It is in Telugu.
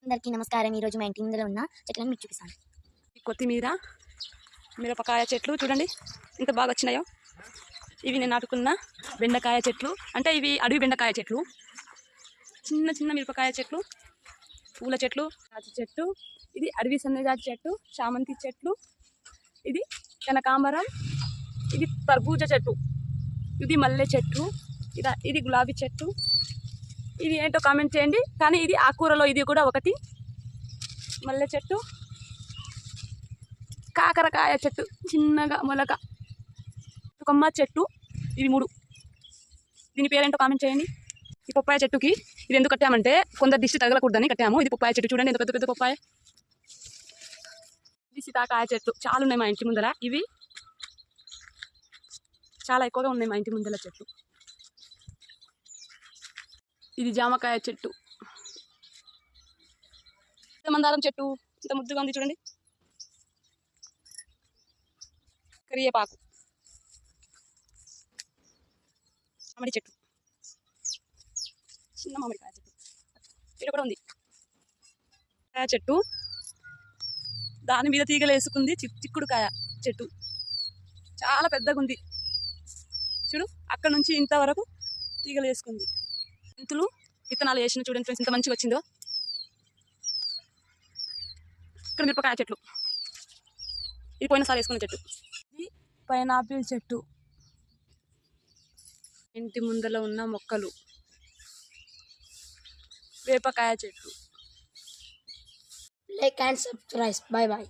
అందరికీ నమస్కారం. ఈరోజు మా ఇంటి ముందర ఉన్న చెట్లను మీకు చూపిస్తాను. కొత్తిమీర, మిరపకాయ చెట్లు చూడండి ఎంత బాగా వచ్చినాయో. ఇవి నేను నాటుకున్న బెండకాయ చెట్లు, అంటే ఇవి అడవి బెండకాయ చెట్లు. చిన్న చిన్న మిరపకాయ చెట్లు, పూల చెట్లు, రాజు చెట్టు, ఇది అడవి సన్నజాజి చెట్టు, చామంతి చెట్లు, ఇది కనకాంబరం, ఇది తర్బూజ చెట్టు, ఇది మల్లె చెట్టు, ఇది గులాబీ చెట్టు. ఇది ఏంటో కామెంట్ చేయండి. కానీ ఇది ఆకుకూరలో ఇది కూడా ఒకటి. మల్లె చెట్టు, కాకరకాయ చెట్టు చిన్నగా మొలక, కొమ్మ చెట్టు, ఇవి 3. దీని పేరేంటో కామెంట్ చేయండి. ఈ పప్పాయ చెట్టుకి ఇది ఎందుకు కట్టామంటే కొందరు దిష్టి తగలకూడదని కట్టాము. ఇది పప్పాయ చెట్టు చూడండి ఎంత పెద్ద పెద్ద పప్పాయ. ఇది సీతాకాయ చెట్టు చాలా ఉన్నాయి మా ఇంటి ముందర. ఇవి చాలా ఎక్కువగా ఉన్నాయి మా ఇంటి ముందర చెట్లు. ఇది జామకాయ చెట్టు, మందారం చెట్టు ఇంత ముద్దుగా ఉంది చూడండి. కరివేపాకు, మామిడి చెట్టు, చిన్న మామిడికాయ చెట్టు ఇక్కడ కూడా ఉంది. కాయ చెట్టు, దాని మీద తీగలు వేసుకుంది. చిక్కుడుకాయ చెట్టు చాలా పెద్దగా ఉంది చూడు, అక్కడ నుంచి ఇంతవరకు తీగలు వేసుకుంది. మెంతులు విత్తనాలు వేసిన చూడండి ఫ్రెండ్స్ ఎంత మంచిగా వచ్చిందో. ఇక్కడ మిరపకాయ చెట్లు, ఇది పోయినసారి వేసుకున్న చెట్టు. ఇది పైనాపిల్ చెట్టు. ఇంటి ముందర ఉన్న మొక్కలు, వేపకాయ చెట్టు. Like and subscribe. Bye bye.